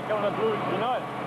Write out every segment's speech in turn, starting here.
Black on the blue, you know it.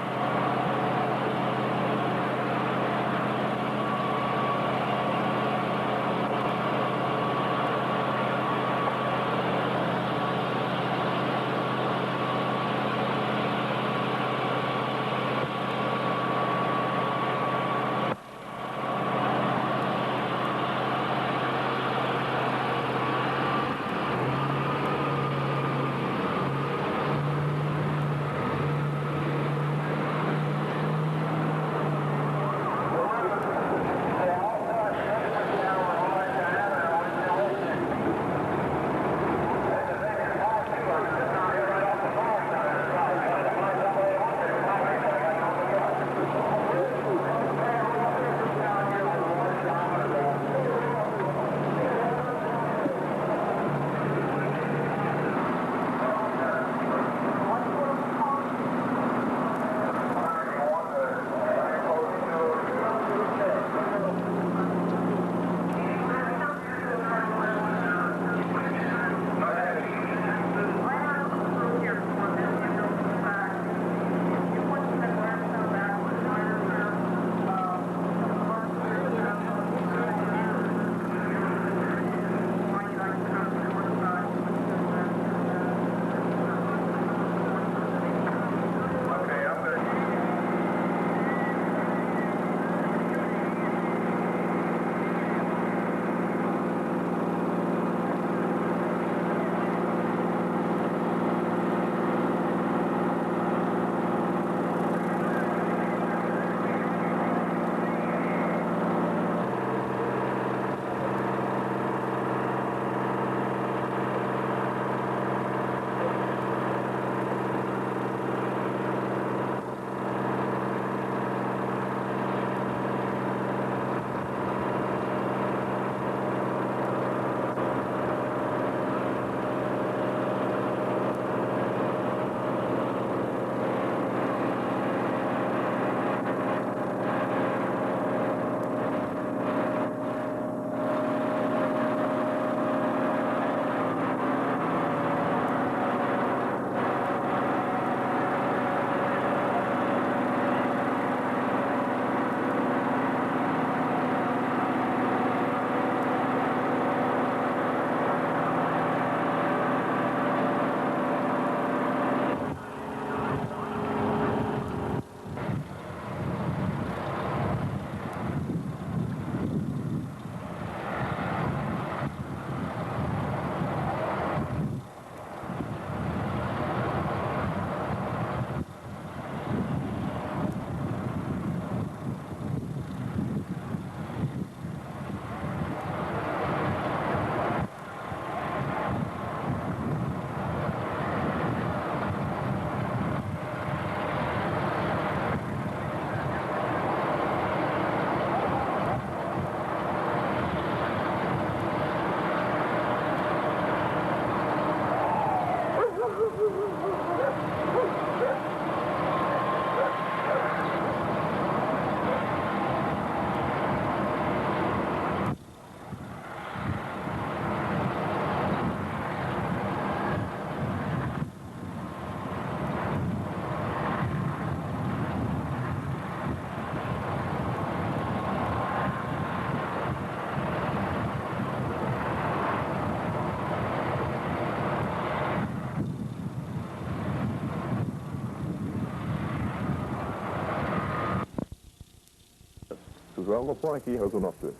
wel voor een keer ook nog te.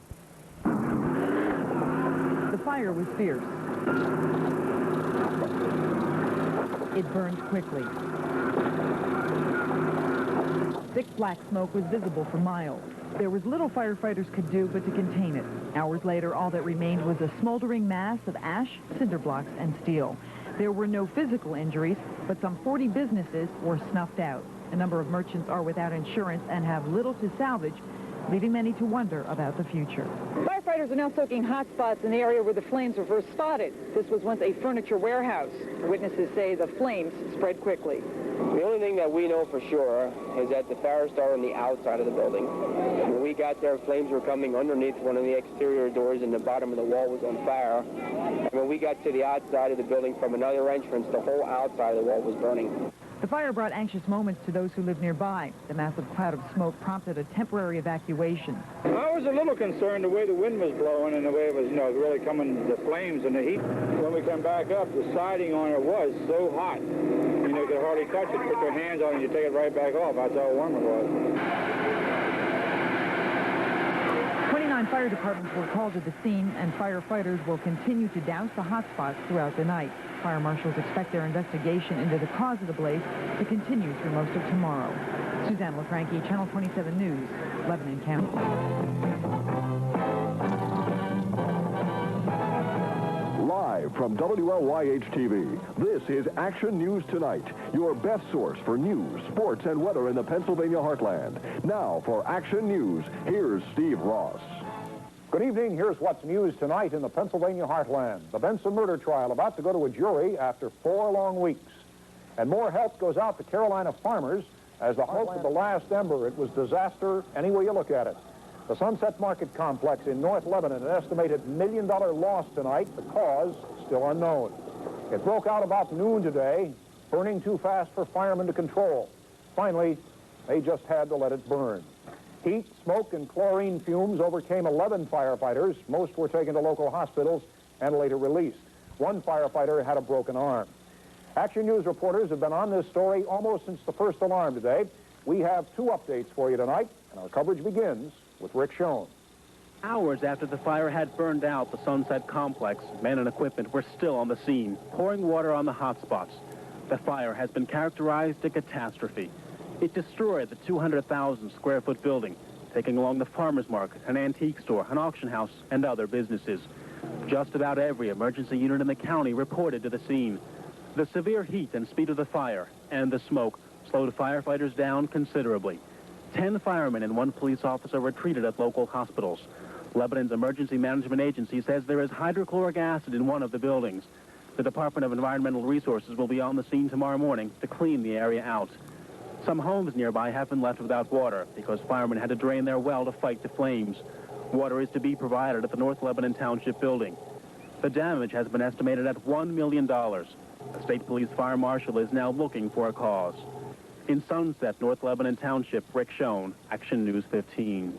The fire was fierce. It burned quickly. Thick black smoke was visible for miles. There was little firefighters could do but to contain it. Hours later, all that remained was a smoldering mass of ash, cinder blocks, and steel. There were no physical injuries, but some 40 businesses were snuffed out. A number of merchants are without insurance and have little to salvage, leaving many to wonder about the future. Firefighters are now soaking hot spots in the area where the flames were first spotted. This was once a furniture warehouse. Witnesses say the flames spread quickly. The only thing that we know for sure is that the fire started on the outside of the building. When we got there, flames were coming underneath one of the exterior doors, and the bottom of the wall was on fire. And when we got to the outside of the building from another entrance, the whole outside of the wall was burning. The fire brought anxious moments to those who live nearby. The massive cloud of smoke prompted a temporary evacuation. I was a little concerned the way the wind was blowing and the way it was, really coming, the flames and the heat. When we come back up, the siding on it was so hot. You could hardly touch it, put your hands on it, and you take it right back off. That's how warm it was. 29 fire departments were called to the scene, and firefighters will continue to douse the hot spots throughout the night. Fire marshals expect their investigation into the cause of the blaze to continue through most of tomorrow. Suzanne LaFranchi, Channel 27 News, Lebanon County. Live from WLYH-TV, this is Action News Tonight, your best source for news, sports, and weather in the Pennsylvania heartland. Now, for Action News, here's Steve Ross. Good evening. Here's what's news tonight in the Pennsylvania heartland. The Benson murder trial about to go to a jury after 4 long weeks. And more help goes out to Carolina farmers as the hope of the last ember. It was disaster any way you look at it. The Sunset Market Complex in North Lebanon, an estimated $1 million loss tonight. The cause still unknown. It broke out about noon today, burning too fast for firemen to control. Finally, they just had to let it burn. Heat, smoke, and chlorine fumes overcame 11 firefighters. Most were taken to local hospitals and later released. One firefighter had a broken arm. Action News reporters have been on this story almost since the first alarm today. We have 2 updates for you tonight, and our coverage begins with Rick Schoen. Hours after the fire had burned out the Sunset Complex, men and equipment were still on the scene, pouring water on the hot spots. The fire has been characterized a catastrophe. It destroyed the 200,000-square-foot building, taking along the farmer's market, an antique store, an auction house, and other businesses. Just about every emergency unit in the county reported to the scene. The severe heat and speed of the fire and the smoke slowed firefighters down considerably. 10 firemen and 1 police officer were treated at local hospitals. Lebanon's Emergency Management Agency says there is hydrochloric acid in one of the buildings. The Department of Environmental Resources will be on the scene tomorrow morning to clean the area out. Some homes nearby have been left without water because firemen had to drain their well to fight the flames. Water is to be provided at the North Lebanon Township building. The damage has been estimated at $1 million. The state police fire marshal is now looking for a cause. In Sunset, North Lebanon Township, Rick Schoen, Action News 15.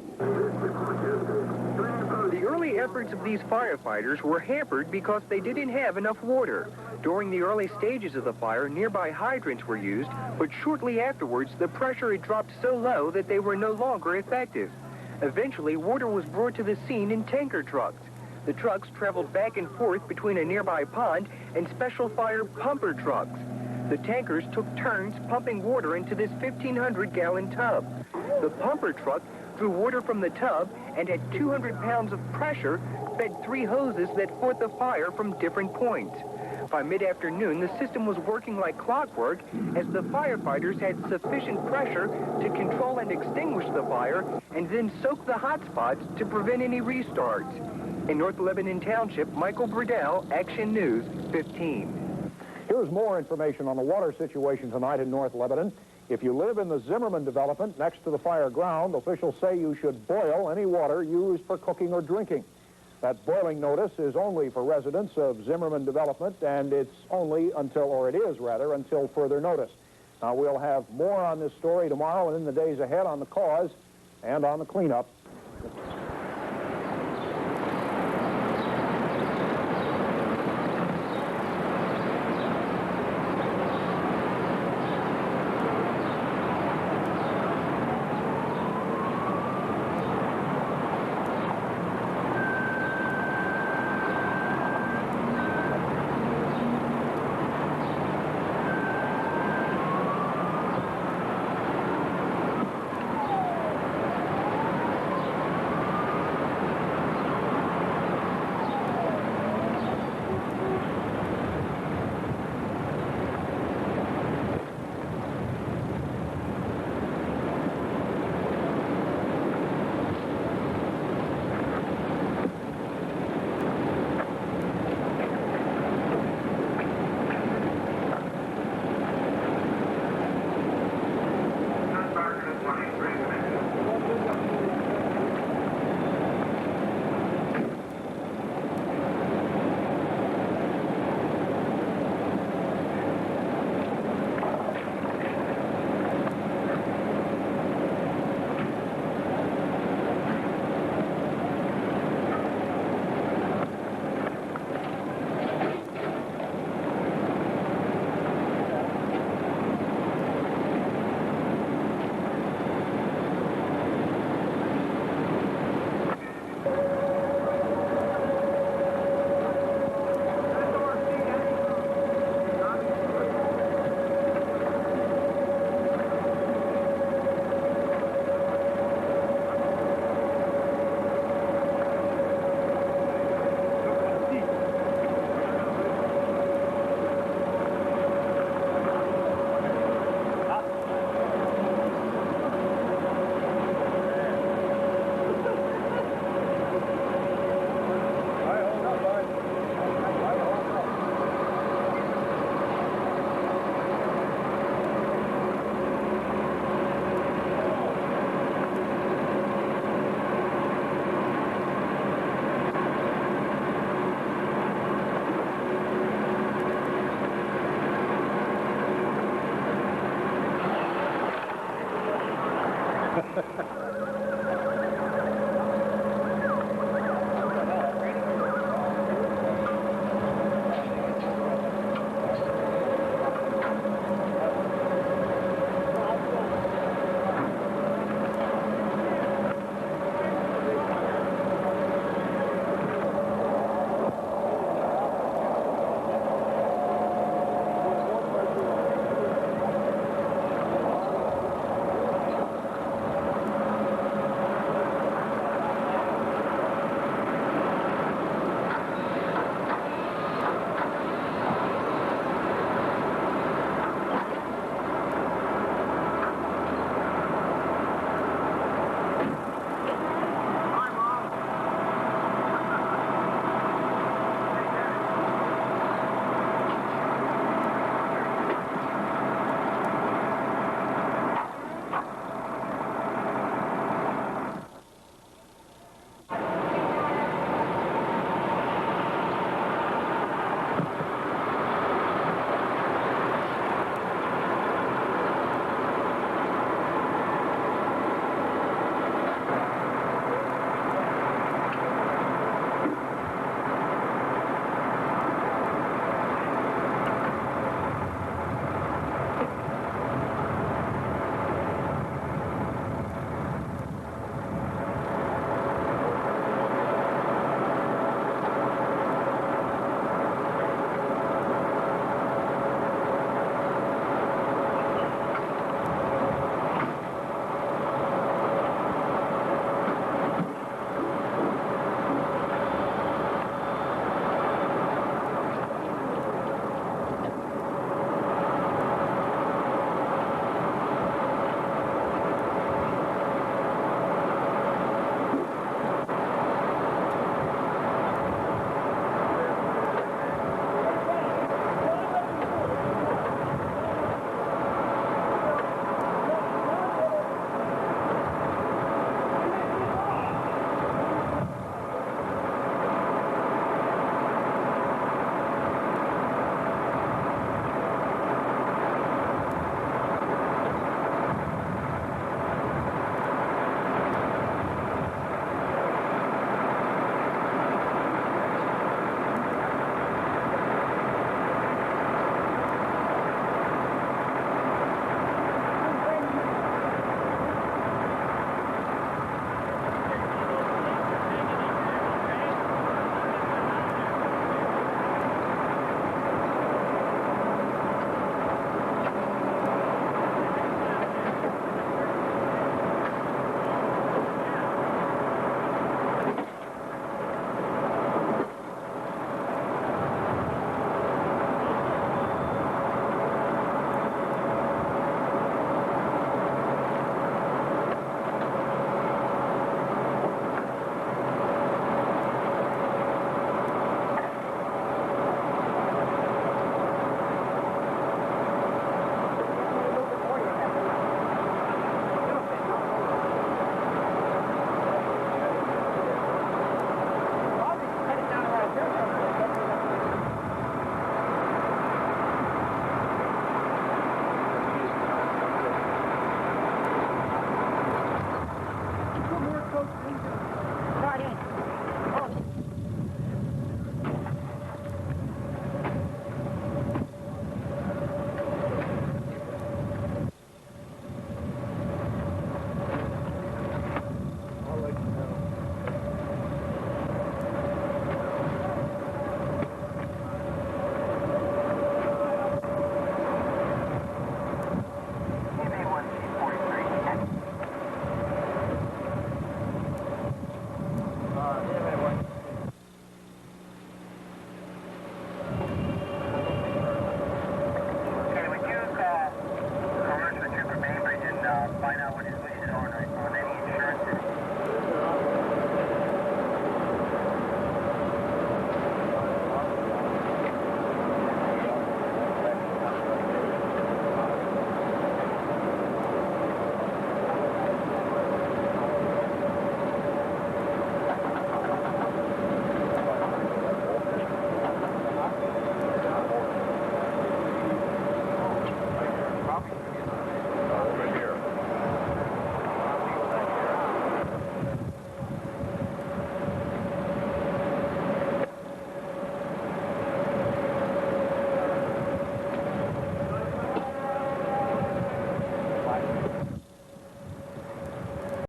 The early efforts of these firefighters were hampered because they didn't have enough water. During the early stages of the fire, nearby hydrants were used, but shortly afterwards, the pressure had dropped so low that they were no longer effective. Eventually, water was brought to the scene in tanker trucks. The trucks traveled back and forth between a nearby pond and special fire pumper trucks. The tankers took turns pumping water into this 1,500-gallon tub. The pumper truck drew water from the tub and at 200 pounds of pressure fed 3 hoses that fought the fire from different points. By mid-afternoon, the system was working like clockwork as the firefighters had sufficient pressure to control and extinguish the fire and then soak the hot spots to prevent any restarts. In North Lebanon Township, Michael Burdell, Action News 15. Here's more information on the water situation tonight in North Lebanon. If you live in the Zimmerman development next to the fire ground, officials say you should boil any water used for cooking or drinking. That boiling notice is only for residents of Zimmerman development, and it's only until further notice. Now, we'll have more on this story tomorrow and in the days ahead on the cause and on the cleanup.